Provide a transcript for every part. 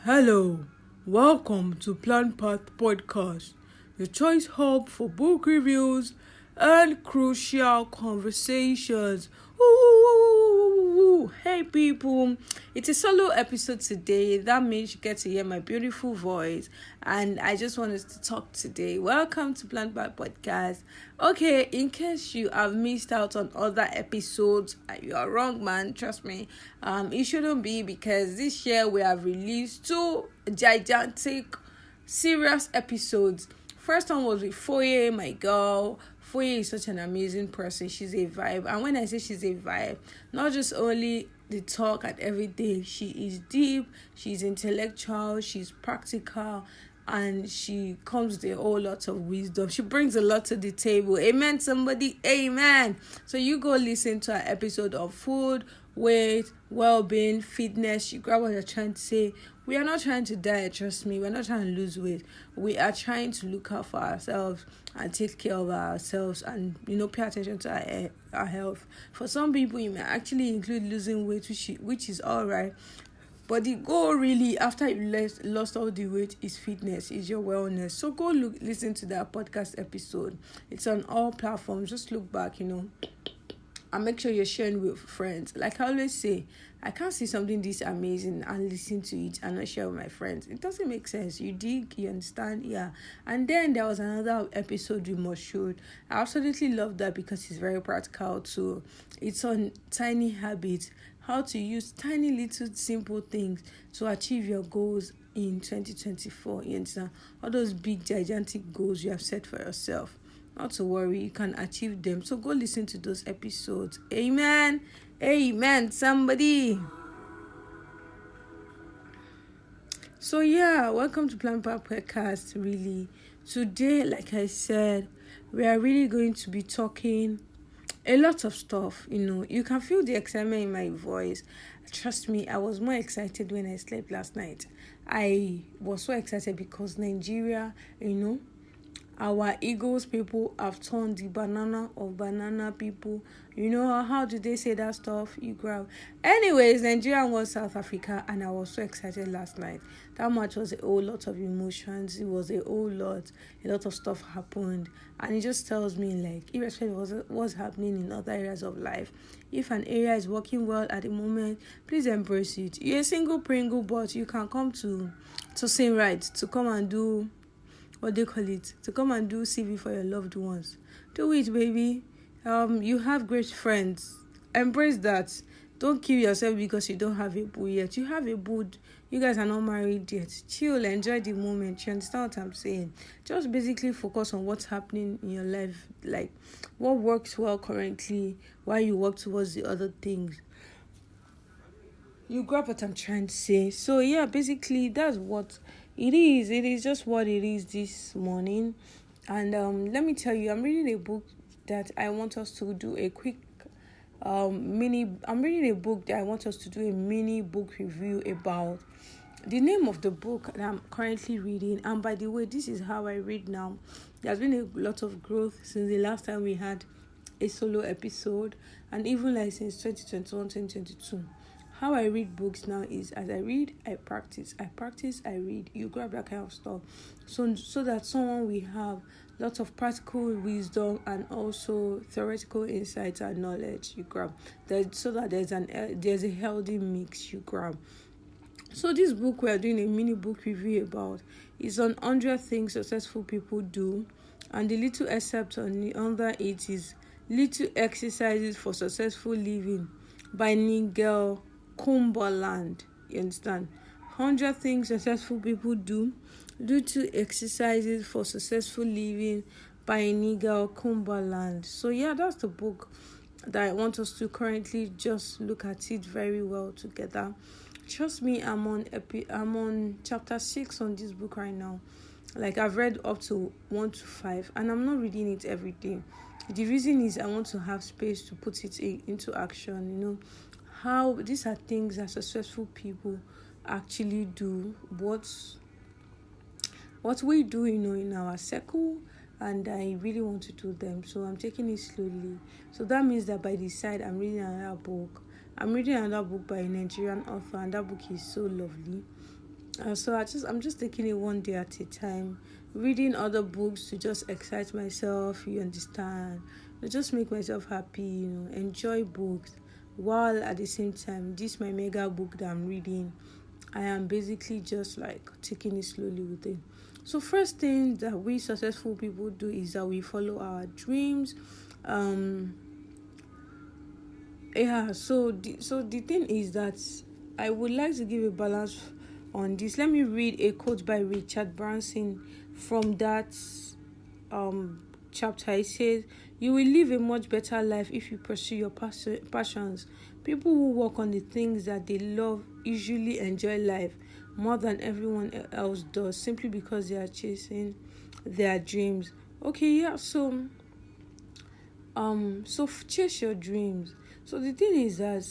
Hello, welcome to PlannedPath podcast, your choice hub for book reviews and crucial conversations. Ooh, hey people, it's a solo episode today. That means you get to hear my beautiful voice, and I just wanted to talk today. Welcome to PlannedPath podcast. Okay, in case you have missed out on other episodes, you are wrong, man. Trust me. It shouldn't be, because this year we have released two gigantic, serious episodes. First one was with Foye, my girl. Foye is such an amazing person. She's a vibe. And when I say she's a vibe, not just only the talk and everything, she is deep, she's intellectual, she's practical, and she comes with a whole lot of wisdom. She brings a lot to the table. Amen, somebody. Amen. So you go listen to an episode of food, weight, well-being, fitness. You grab what you're trying to say. We are not trying to diet, trust me. We're not trying to lose weight. We are trying to look out for ourselves and take care of ourselves and, pay attention to our health. For some people, you may actually include losing weight, which is all right. But the goal really, after you lost all the weight, is fitness, is your wellness. So go listen to that podcast episode. It's on all platforms. Just look back, and make sure you're sharing with friends. Like I always say, I can't see something this amazing and listen to it and not share with my friends. It doesn't make sense. You dig, you understand? Yeah. And then there was another episode we must show. I absolutely love that because it's very practical too. It's on tiny habits, how to use tiny little simple things to achieve your goals in 2024. You understand? All those big gigantic goals you have set for yourself. Not to worry, you can achieve them. So go listen to those episodes. Amen. Amen, somebody. So yeah, welcome to PlannedPath podcast. Really, today, like I said, we are really going to be talking a lot of stuff. You can feel the excitement in my voice. Trust me, I was more excited when I slept last night. I was so excited because Nigeria, our Eagles people have turned the banana of banana people. How do they say that stuff? You grab. Anyways, Nigeria won South Africa, and I was so excited last night. That match was a whole lot of emotions. It was a whole lot. A lot of stuff happened. And it just tells me, like, irrespective of what's happening in other areas of life, if an area is working well at the moment, please embrace it. You're a single Pringle, but you can come to Tosin, right, to come and do, to come and do CV for your loved ones. Do it, baby. You have great friends. Embrace that. Don't kill yourself because you don't have a boo yet. You have a boo. You guys are not married yet. Chill, enjoy the moment. You understand what I'm saying? Just basically focus on what's happening in your life, like what works well currently, while you work towards the other things. You grab what I'm trying to say. So yeah, basically that's what it is. It is just what it is this morning. And let me tell you, I'm reading a book that I want us to do a quick I'm reading a book that I want us to do a mini book review about. The name of the book that I'm currently reading, and by the way, this is how I read now. There's been a lot of growth since the last time we had a solo episode, and even like since 2021, 2022. How I read books now is, as I read, I practice. I practice, I read. You grab that kind of stuff. So that someone will have lots of practical wisdom and also theoretical insights and knowledge. You grab that, so that there's a healthy mix. You grab. So this book we are doing a mini book review about is on 100 things successful people do, and the little excerpt under it is Little Exercises for Successful Living by Nigel Cumberland. You understand? 100 things successful people do. Little Exercises for Successful Living by Nigel Cumberland. So yeah, that's the book that I want us to currently just look at it very well together. Trust me, I'm on chapter 6 on this book right now. Like, I've read up to 1 to 5, and I'm not reading it every day. The reason is I want to have space to put it into action. How these are things that successful people actually do. What we do, in our circle, and I really want to do them. So I'm taking it slowly. So that means that by the side, I'm reading another book. I'm reading another book by a Nigerian author, and that book is so lovely. So I'm just taking it one day at a time, reading other books to just excite myself. You understand? To just make myself happy. Enjoy books, while at the same time, this my mega book that I'm reading, I am basically just like taking it slowly with it. So first thing that we successful people do is that we follow our dreams. Um, yeah. So the thing is that I would like to give a balance on this. Let me read a quote by Richard Branson from that um chapter. It says, "You will live a much better life if you pursue your passions. People who work on the things that they love usually enjoy life more than everyone else does, simply because they are chasing their dreams." Okay, yeah. So chase your dreams. So the thing is that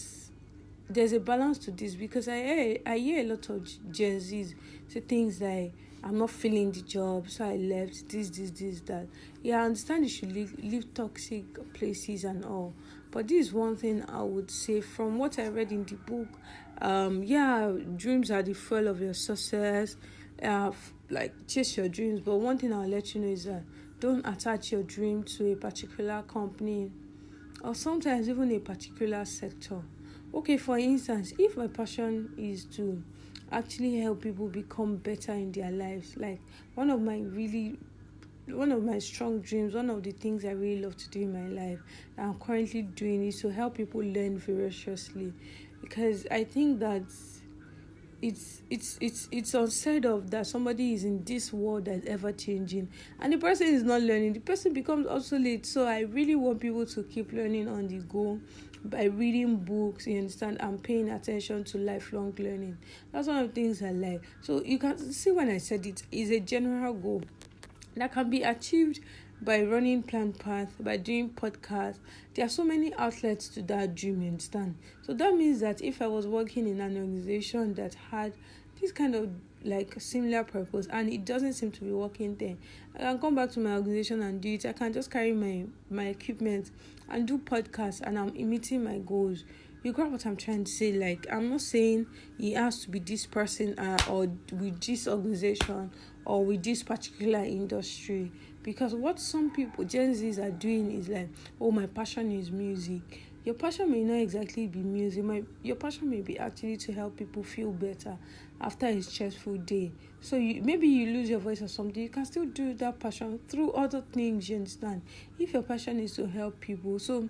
there's a balance to this, because I hear a lot of Gen Zs say things like, "I'm not feeling the job, so I left this, that." Yeah, I understand you should leave toxic places and all, but this is one thing I would say from what I read in the book. Yeah, dreams are the fuel of your success. Like, chase your dreams, but one thing I'll let you know is that don't attach your dream to a particular company, or sometimes even a particular sector. Okay, for instance, if my passion is to actually help people become better in their lives, like one of my strong dreams, one of the things I really love to do in my life that I'm currently doing, is to help people learn voraciously, because I think that it's unsaid of that somebody is in this world that's ever changing, and the person is not learning, the person becomes obsolete. So I really want people to keep learning on the go by reading books, you understand, and paying attention to lifelong learning. That's one of the things I like. So you can see, when I said it is a general goal that can be achieved by running PlannedPath, by doing podcasts. There are so many outlets to that dream, you understand? So that means that if I was working in an organization that had this kind of like similar purpose and it doesn't seem to be working there, I can come back to my organization and do it. I can just carry my equipment and do podcasts, and I'm meeting my goals. You grab what I'm trying to say? Like, I'm not saying it has to be this person or with this organization or with this particular industry, because what some people, Gen Zs, are doing is like, "Oh, my passion is music." Your passion may not exactly be music. Your passion may be actually to help people feel better after a stressful day. So maybe you lose your voice or something, you can still do that passion through other things, you understand? If your passion is to help people. So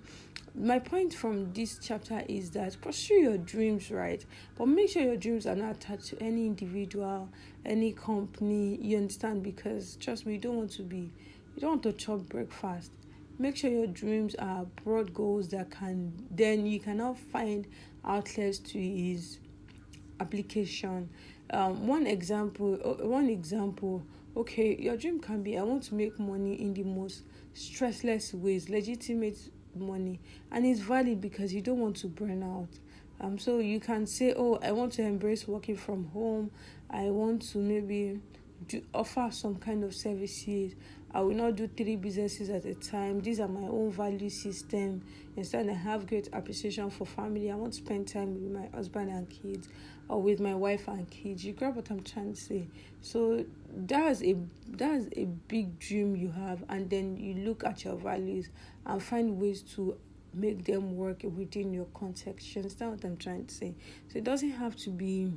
my point from this chapter is that pursue your dreams, right? But make sure your dreams are not attached to any individual, any company, you understand? Because trust me, you don't want to chop breakfast. Make sure your dreams are broad goals that you can now find outlets to his application. One example. Okay, your dream can be, "I want to make money in the most stressless ways," legitimate money, and it's valid because you don't want to burn out. So you can say, "Oh, I want to embrace working from home. I want to maybe offer some kind of services. I will not do 3 businesses at a time. These are my own value system. Instead, I have great appreciation for family. I want to spend time with my husband and kids, or with my wife and kids." You grab what I'm trying to say? So that's a big dream you have, and then you look at your values and find ways to make them work within your context. You understand what I'm trying to say? So it doesn't have to be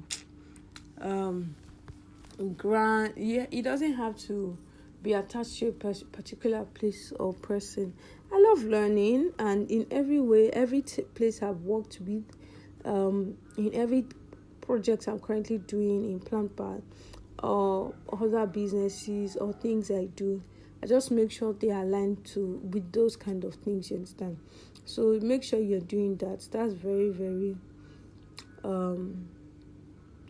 grand. Yeah, it doesn't have to be attached to a particular place or person. I love learning, and in every way, every place I've worked with, in every project I'm currently doing in PlannedPath, or other businesses or things I do, I just make sure they align with those kind of things, you understand? So make sure you're doing that. That's very, very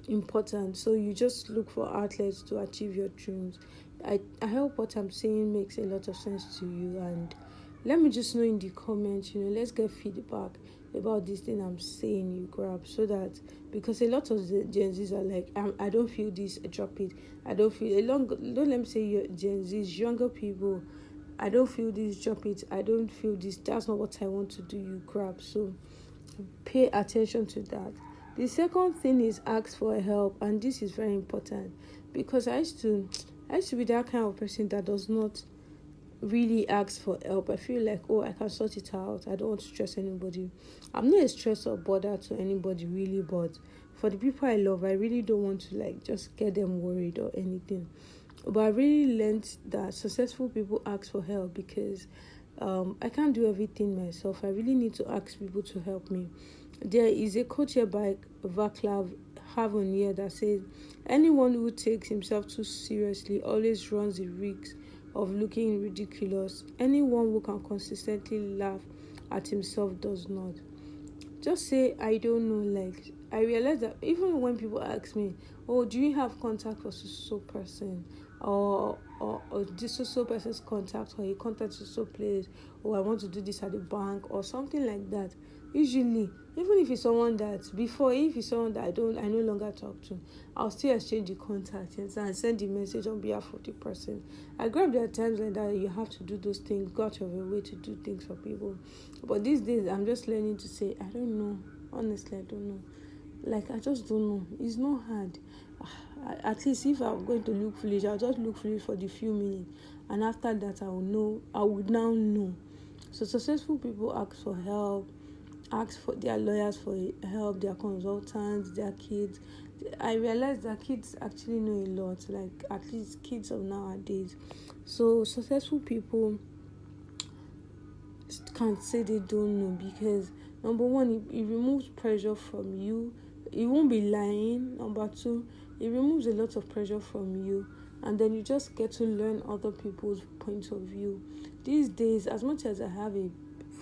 important. So you just look for outlets to achieve your dreams. I hope what I'm saying makes a lot of sense to you, and let me just know in the comments. Let's get feedback about this thing I'm saying, you grab, so that, because a lot of the Gen Zs are like, I don't feel this, drop it. I don't feel don't let me say Gen Zs, younger people, I don't feel this, drop it. I don't feel this, that's not what I want to do, you grab. So pay attention to that. The second thing is ask for help, and this is very important because I used to be that kind of person that does not really ask for help. I feel like, oh, I can sort it out. I don't want to stress anybody. I'm not a stress or bother to anybody really, but for the people I love, I really don't want to like just get them worried or anything. But I really learned that successful people ask for help because I can't do everything myself. I really need to ask people to help me. There is a quote here by Vaclav Havel here that says, anyone who takes himself too seriously always runs the risk of looking ridiculous. Anyone who can consistently laugh at himself does not. Just say, I don't know. Like, I realize that even when people ask me, oh, do you have contact for so person? Or this so person's contact, or you contact so place, or I want to do this at the bank or something like that. Usually, even if it's someone that I no longer talk to, I'll still exchange the contact and send the message on behalf of the person. I grab there are times like that you have to do those things, go out of your way to do things for people. But these days I'm just learning to say, I don't know. Honestly, I don't know. Like, I just don't know. It's not hard. At least if I'm going to look foolish, I'll just look foolish for the few minutes. And after that, I would now know. So successful people ask for help, ask for their lawyers for help, their consultants, their kids. I realized that kids actually know a lot, like at least kids of nowadays. So successful people can't say they don't know because, number one, it removes pressure from you. You won't be lying. Number two, it removes a lot of pressure from you, and then you just get to learn other people's point of view. These days, as much as I have a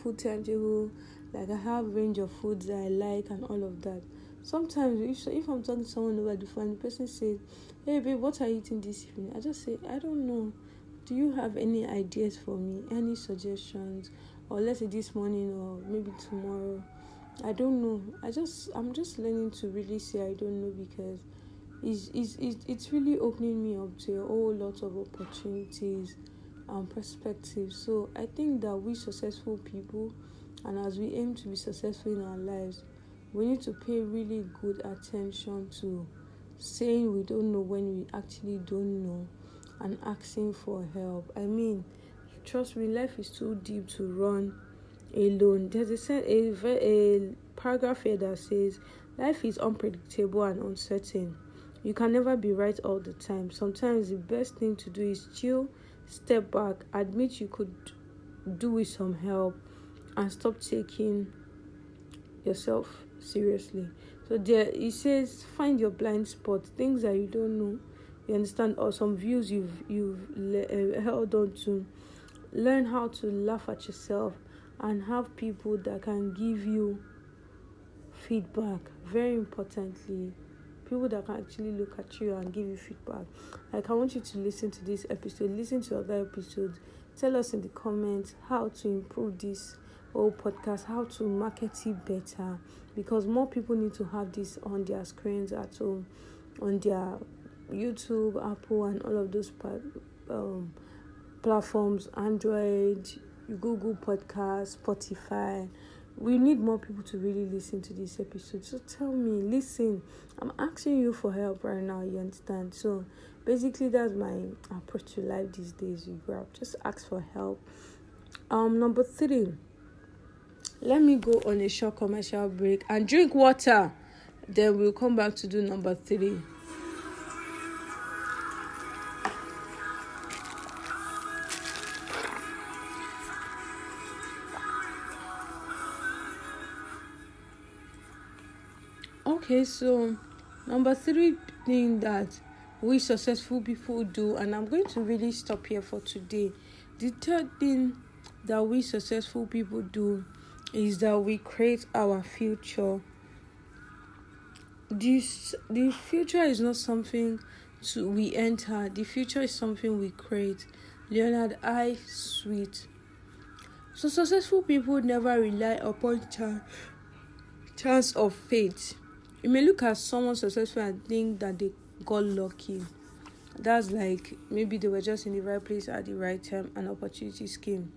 food timetable, like I have range of foods that I like and all of that, sometimes if I'm talking to someone over the phone, the person says, hey babe, what are you eating this evening? I just say, I don't know. Do you have any ideas for me? Any suggestions? Or let's say this morning or maybe tomorrow. I don't know. I'm just learning to really say I don't know because it's really opening me up to a whole lot of opportunities and perspectives. So I think that we successful people, and as we aim to be successful in our lives, we need to pay really good attention to saying we don't know when we actually don't know and asking for help. I mean, trust me, life is too deep to run alone. There's a paragraph here that says, life is unpredictable and uncertain. You can never be right all the time. Sometimes the best thing to do is chill, step back, admit you could do with some help, and stop taking yourself seriously. So there it says, find your blind spot, things that you don't know, you understand, or some views you've held on to. Learn how to laugh at yourself and have people that can give you feedback. Very importantly, people that can actually look at you and give you feedback. Like, I want you to listen to this episode, listen to other episodes. Tell us in the comments how to improve this whole podcast, how to market it better, because more people need to have this on their screens at home, on their YouTube, Apple, and all of those platforms, Android, Google Podcast, Spotify. We need more people to really listen to this episode. So tell me, listen, I'm asking you for help right now, you understand? So basically that's my approach to life these days. You grab, just ask for help. Number 3, let me go on a short commercial break and drink water. Then we'll come back to do number 3. Okay, so number 3 thing that we successful people do, and I'm going to really stop here for today. The third thing that we successful people do is that we create our future. The future is not something we enter. The future is something we create. Leonard I. Sweet. So successful people never rely upon chance of fate. You may look at someone successful and think that they got lucky. That's like maybe they were just in the right place at the right time and opportunities came.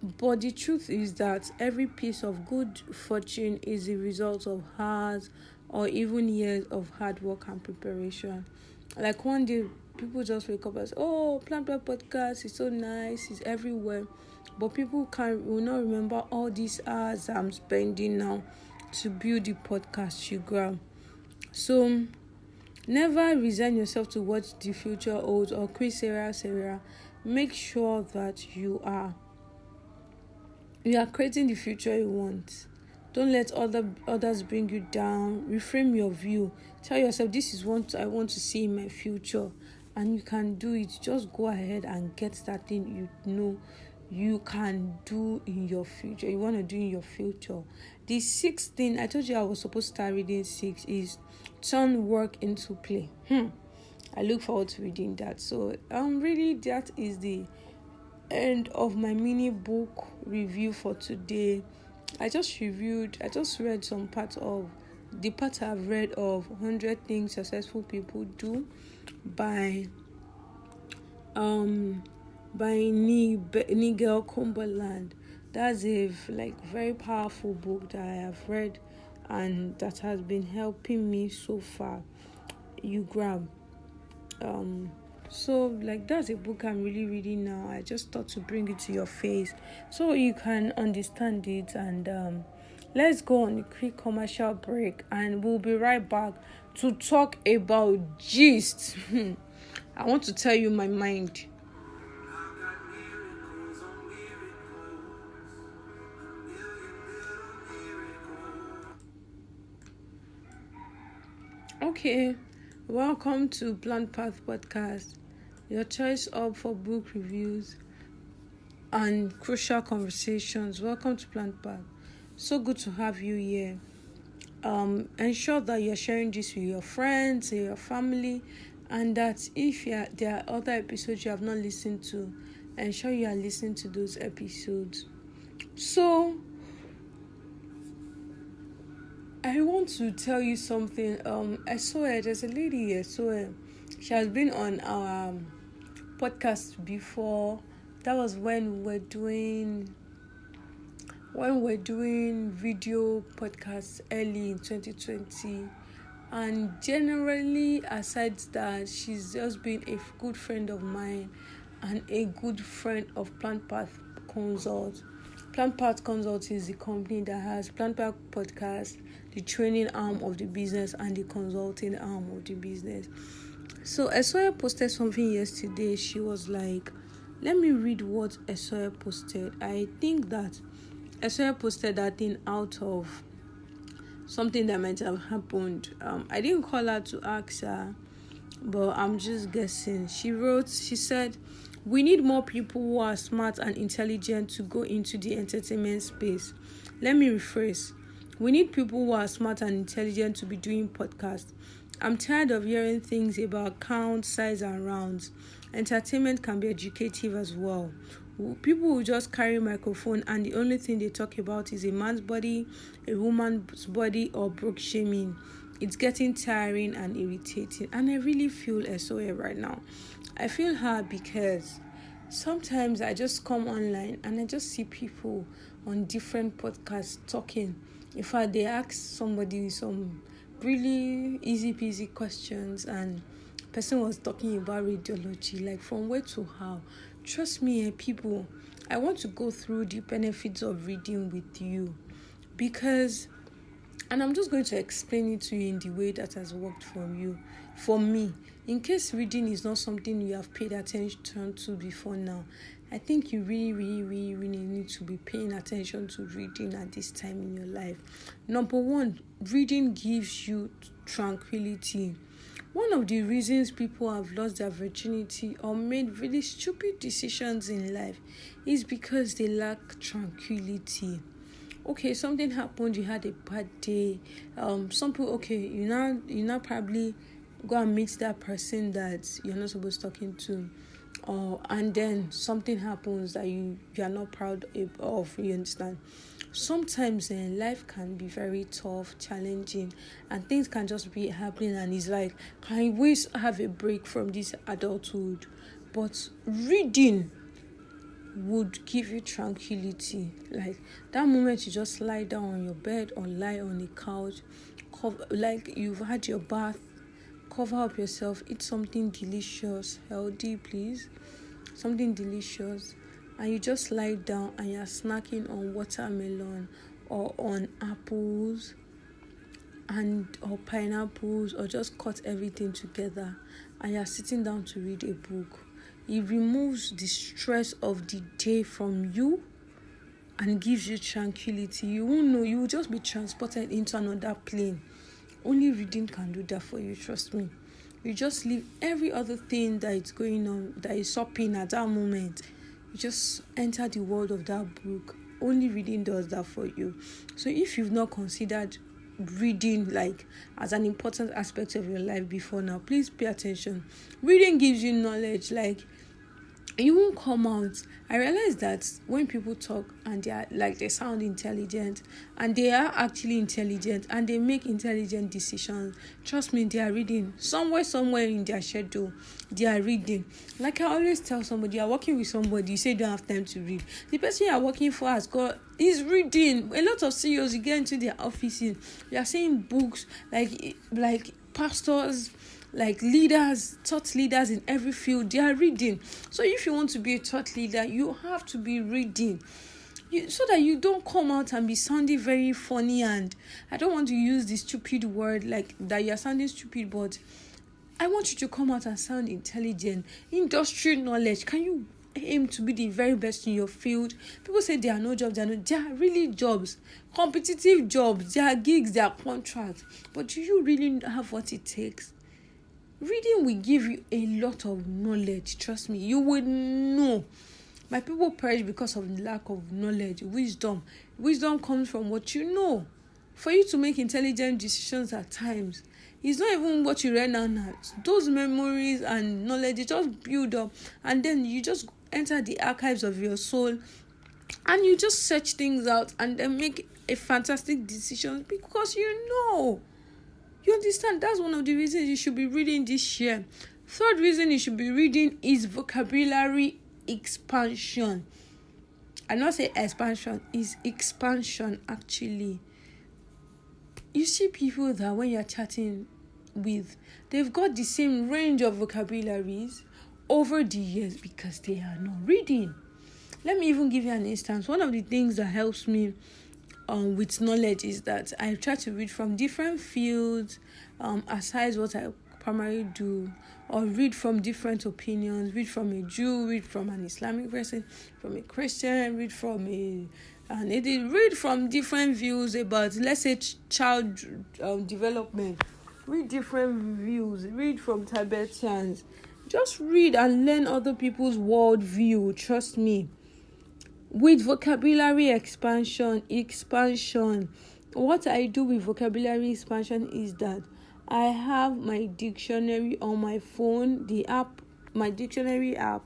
But the truth is that every piece of good fortune is the result of hard or even years of hard work and preparation. Like one day, people just wake up and say, "Oh, Plant Plant Podcast is so nice, it's everywhere." But people will not remember all these hours I'm spending now to build the podcast you grab. So never resign yourself to what the future holds or quit Sarah. Make sure that you are creating the future you want. Don't let others bring you down. Reframe your view. Tell yourself, this is what I want to see in my future. And you can do it. Just go ahead and get that thing you know you can do in your future. You want to do in your future. The sixth thing, I told you I was supposed to start reading 6, is turn work into play. I look forward to reading that. So really that is the end of my mini book review for today. I just read some parts of the part I've read of 100 Things Successful People Do by Nigel Cumberland. That's a very powerful book that I have read and that has been helping me so far. You grab. So that's a book I'm really reading now. I just thought to bring it to your face so you can understand it. And let's go on a quick commercial break and we'll be right back to talk about gist. I want to tell you my mind. Okay, welcome to PlannedPath Podcast, your choice hub for book reviews and crucial conversations. Welcome to PlannedPath. So good to have you here. Ensure that you're sharing this with your friends, your family, and that if there are other episodes you have not listened to, ensure you are listening to those episodes. So I want to tell you something. There's a lady here. She has been on our podcast before. That was when we're doing video podcasts early in 2020. And generally, aside that, she's just been a good friend of mine and a good friend of PlannedPath Consult. PlannedPath Consult is the company that has PlannedPath Podcast, the training arm of the business and the consulting arm of the business. So Esoya posted something yesterday. She was like, let me read what Esoya posted. I think that Esoya posted that thing out of something that might have happened. I didn't call her to ask her, but I'm just guessing. She said, we need more people who are smart and intelligent to go into the entertainment space. Let me rephrase. We need people who are smart and intelligent to be doing podcasts. I'm tired of hearing things about count, size, and rounds. Entertainment can be educative as well. People will just carry a microphone and the only thing they talk about is a man's body, a woman's body, or broke shaming. It's getting tiring and irritating. And I really feel SOA right now. I feel her because sometimes I just come online and I just see people on different podcasts talking. In fact, they ask somebody some really easy peasy questions and person was talking about radiology, like from where to how. Trust me, people, I want to go through the benefits of reading with you because, and I'm just going to explain it to you in the way that has worked for me. In case reading is not something you have paid attention to before now, I think you really, really, really, really need to be paying attention to reading at this time in your life. Number one, reading gives you tranquility. One of the reasons people have lost their virginity or made really stupid decisions in life is because they lack tranquility. Okay, something happened, you had a bad day. Some people, you now probably go and meet that person that you're not supposed to talking to. And then something happens that you are not proud of, you understand. Sometimes life can be very tough, challenging, and things can just be happening and it's like, can we have a break from this adulthood? But reading would give you tranquility. Like that moment you just lie down on your bed or lie on a couch, like you've had your bath, cover up yourself, eat something delicious, healthy, please, something delicious, and you just lie down and you're snacking on watermelon or on apples or pineapples, or just cut everything together and you're sitting down to read a book. It removes the stress of the day from you and gives you tranquility. You won't know, you will just be transported into another plane. Only reading can do that for you, trust me. You just leave every other thing that is going on, that is shopping at that moment. You just enter the world of that book. Only reading does that for you. So if you've not considered reading like as an important aspect of your life before now, please pay attention. Reading gives you knowledge. Like you won't come out. I realize that when people talk and they sound intelligent, and they are actually intelligent and they make intelligent decisions, trust me, they are reading. Somewhere in their schedule, they are reading. Like I always tell somebody, you're working with somebody, you say you don't have time to read. The person you're working for is reading. A lot of CEOs, you get into their offices, you are seeing books like pastors, like leaders, thought leaders in every field, they are reading. So if you want to be a thought leader, you have to be reading, so that you don't come out and be sounding very funny. And I don't want to use the stupid word like that you're sounding stupid, but I want you to come out and sound intelligent. Industry knowledge. Can you aim to be the very best in your field? People say there are no jobs. There are really jobs, competitive jobs. There are gigs, there are contracts. But do you really have what it takes? Reading will give you a lot of knowledge. Trust me, you would know. My people perish because of lack of knowledge. Wisdom comes from what you know. For you to make intelligent decisions at times, it's not even what you read now. Those memories and knowledge, it just build up, and then you just enter the archives of your soul and you just search things out and then make a fantastic decision because you know. You understand? That's one of the reasons you should be reading this year. Third reason you should be reading is vocabulary expansion. I not say expansion, is expansion actually. You see people that when you're chatting with, they've got the same range of vocabularies over the years because they are not reading. Let me even give you an instance. One of the things that helps me with knowledge is that I try to read from different fields, aside what I primarily do, or read from different opinions, read from a Jew, read from an Islamic person, from a Christian, read from read from different views about, let's say, child development, read different views, read from Tibetans. Just read and learn other people's world view, trust me. With vocabulary expansion, what I do with vocabulary expansion is that I have my dictionary on my phone, my dictionary app.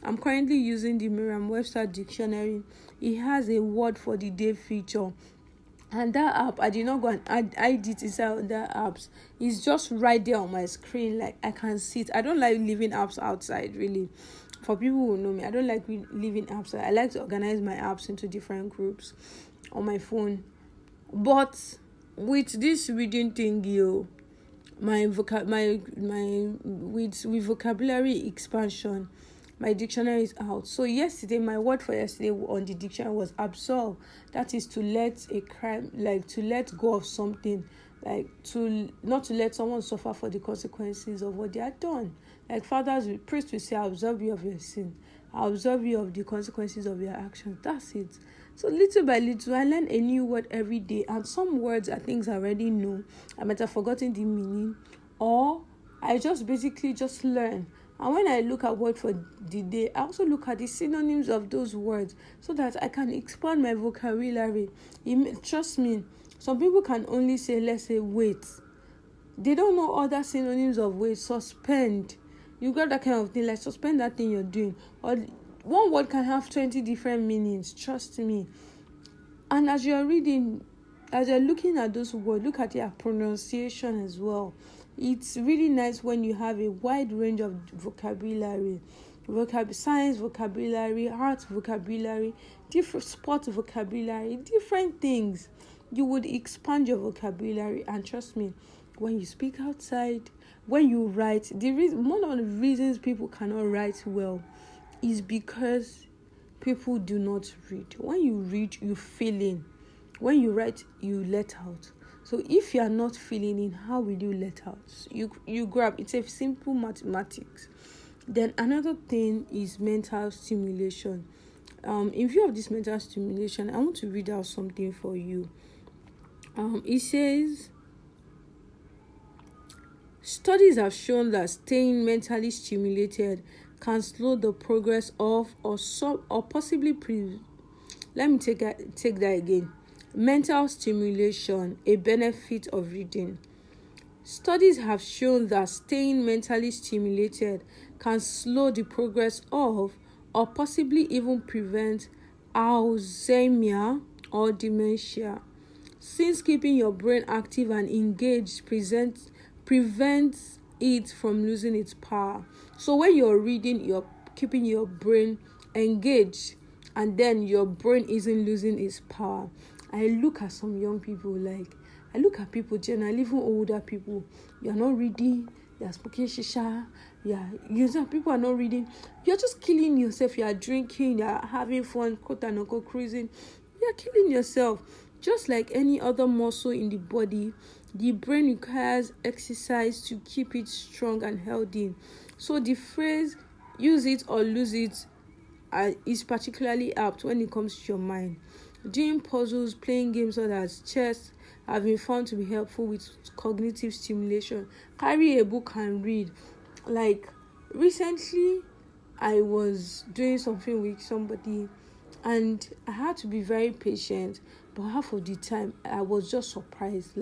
I'm currently using the Merriam-Webster dictionary. It has a word for the day feature. And that app, I did not go and add it inside other apps. It's just right there on my screen, like I can see it. I don't like leaving apps outside, really. For people who know me, I don't like leaving apps. I like to organize my apps into different groups on my phone. But with this reading thing, with vocabulary expansion, my dictionary is out. So yesterday, my word for yesterday on the dictionary was absolve. That is to let a crime, like to let go of something, like not to let someone suffer for the consequences of what they had done. Like priests will say, I absolve you of your sin. I absolve you of the consequences of your actions. That's it. So little by little, I learn a new word every day. And some words are things I already know. I might have forgotten the meaning. Or I basically learn. And when I look at word for the day, I also look at the synonyms of those words so that I can expand my vocabulary. Trust me, some people can only say, let's say, wait. They don't know other synonyms of wait. Suspend. You got that kind of thing, like suspend that thing you're doing. Or one word can have 20 different meanings. Trust me. And as you're reading, as you're looking at those words, look at their pronunciation as well. It's really nice when you have a wide range of vocabulary. science vocabulary, art vocabulary, different sport vocabulary, different things. You would expand your vocabulary, and trust me, when you speak outside, when you write, one of the reasons people cannot write well is because people do not read. When you read, you feel in. When you write, you let out. So if you are not feeling in, how will you let out? You grab. It's a simple mathematics. Then another thing is mental stimulation. In view of this mental stimulation, I want to read out something for you. It says, studies have shown that staying mentally stimulated can slow the progress of or possibly let me take that again. Mental stimulation, a benefit of reading. Studies have shown that staying mentally stimulated can slow the progress of or possibly even prevent Alzheimer's or dementia, since keeping your brain active and engaged prevents it from losing its power. So when you're reading, you're keeping your brain engaged, and then your brain isn't losing its power. I look at some young people, I look at people generally, even older people. You're not reading, you're smoking shisha, people are not reading. You're just killing yourself. You're drinking, you're having fun, quote and unquote cruising. You're killing yourself. Just like any other muscle in the body, the brain requires exercise to keep it strong and healthy. So the phrase "use it or lose it" is particularly apt when it comes to your mind. Doing puzzles, playing games such as chess have been found to be helpful with cognitive stimulation. Carry a book and read. Like recently, I was doing something with somebody, and I had to be very patient. But half of the time, I was just surprised.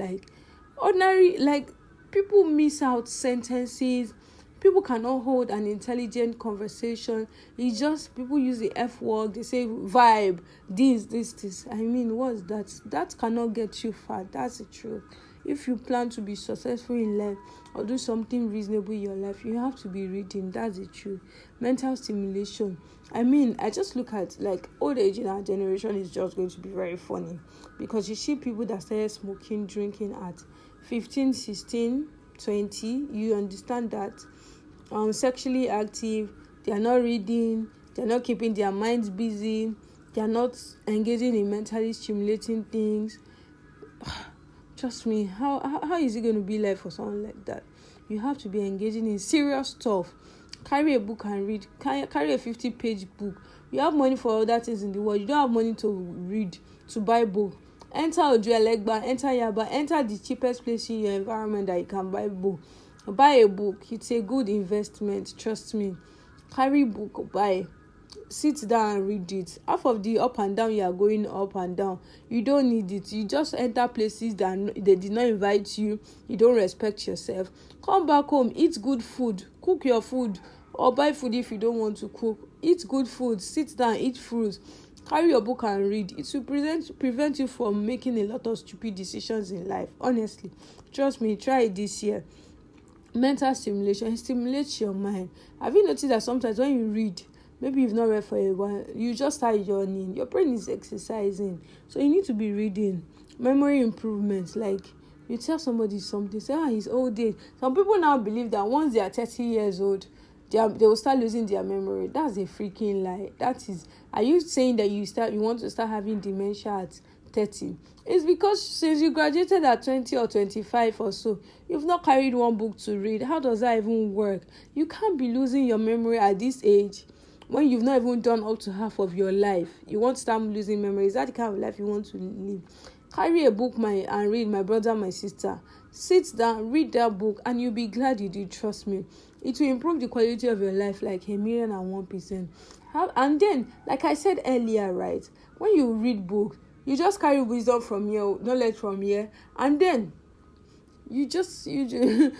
People miss out sentences. People cannot hold an intelligent conversation. It's just people use the F word. They say vibe, this. I mean, what's that? That cannot get you far. That's the truth. If you plan to be successful in life or do something reasonable in your life, you have to be reading. That's the truth. Mental stimulation. I mean, I just look at old age in our generation is just going to be very funny, because you see people that started smoking, drinking at 15, 16, 20. You understand that. Sexually active, they are not reading, they are not keeping their minds busy, they are not engaging in mentally stimulating things. Trust me, how is it going to be like for someone like that? You have to be engaging in serious stuff. Carry a book and read. Carry a 50-page book. You have money for other things in the world. You don't have money to read, to buy book. Enter Ojuelegba, enter Yaba, enter the cheapest place in your environment that you can buy book. Buy a book. It's a good investment. Trust me. Carry book. Buy. Sit down and read it. Half of the up and down you are going up and down, you don't need it. You just enter places that they did not invite you. You don't respect yourself. Come back home. Eat good food. Cook your food, or buy food if you don't want to cook. Eat good food. Sit down. Eat fruits. Carry your book and read. It will prevent you from making a lot of stupid decisions in life. Honestly, trust me. Try it this year. Mental stimulation stimulates your mind. Have you noticed that sometimes when you read, maybe you've not read for a while, you just start yawning, your brain is exercising. So you need to be reading. Memory improvements, you tell somebody something, say he's old age. Some people now believe that once they are 30 years old, they will start losing their memory. That's a freaking lie. Are you saying that you want to start having dementia at 30? It's because since you graduated at 20 or 25 or so, you've not carried one book to read. How does that even work? You can't be losing your memory at this age when you've not even done up to half of your life. You want to start losing memory. Is that the kind of life you want to live? Carry a book and read, my brother, my sister. Sit down, read that book, and you'll be glad you did. Trust me. It will improve the quality of your life like 1,001%. And then, like I said earlier, right? When you read books, you just carry wisdom from here, knowledge from here, and then you just see that,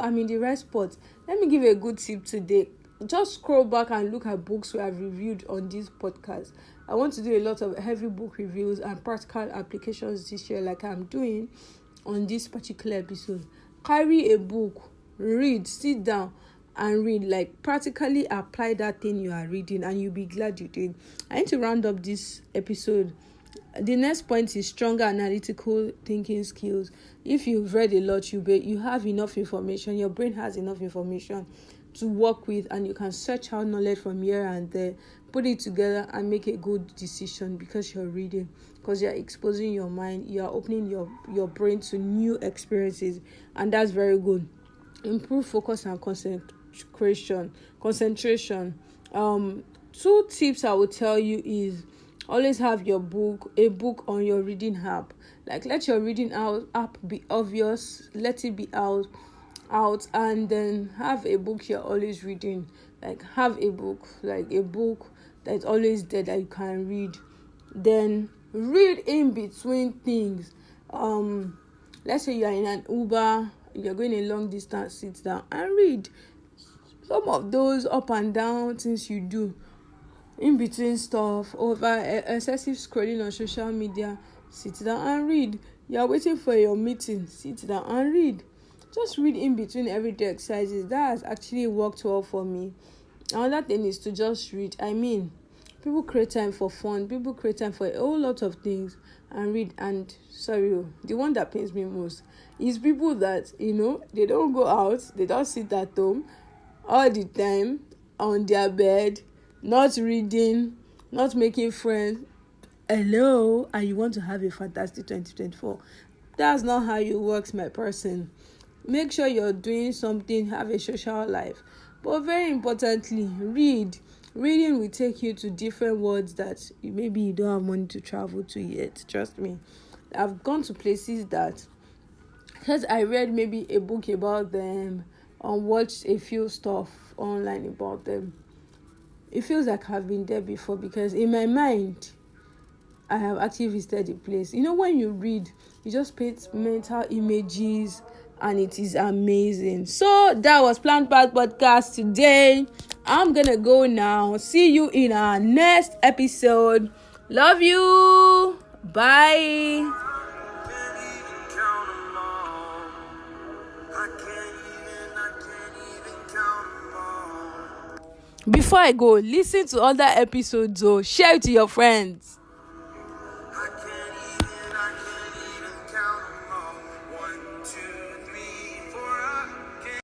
I'm in the right spot. Let me give you a good tip today. Just scroll back and look at books we have reviewed on this podcast. I want to do a lot of heavy book reviews and practical applications this year, like I'm doing on this particular episode. Carry a book, read, sit down, and read. Like, practically apply that thing you are reading, and you'll be glad you did. I need to round up this episode. The next point is stronger analytical thinking skills. If you've read a lot, you have enough information. Your brain has enough information to work with, and you can search out knowledge from here and there, put it together, and make a good decision because you're reading, because you're exposing your mind, you're opening your brain to new experiences, and that's very good. Improve focus and concentration. Two tips I will tell you is always have a book on your reading app. Like, let your reading app be obvious, let it be out, and then have a book you're always reading. Like, have a book that's always there that you can read. Then read in between things. Let's say you're in an Uber, you're going a long distance, sit down and read. Some of those up and down things you do in between stuff, over excessive scrolling on social media, sit down and read. You're waiting for your meeting, sit down and read. Just read in between everyday exercises. That has actually worked well for me. Another thing is to just read. I mean, people create time for fun, people create time for a whole lot of things, and read. And the one that pains me most is people that, they don't go out, they don't sit at home all the time on their bed, not reading, not making friends. Hello, and you want to have a fantastic 2024. That's not how it works, my person. Make sure you're doing something, have a social life. But very importantly, read. Reading will take you to different worlds that maybe you don't have money to travel to yet. Trust me. I've gone to places that, because I read maybe a book about them and watched a few stuff online about them, it feels like I've been there before, because in my mind, I have actually visited the place. When you read, you just paint mental images, and it is amazing. So that was PlannedPath podcast today. I'm gonna go now. See you in our next episode. Love you. Bye. Before I go, listen to other episodes, share it to your friends.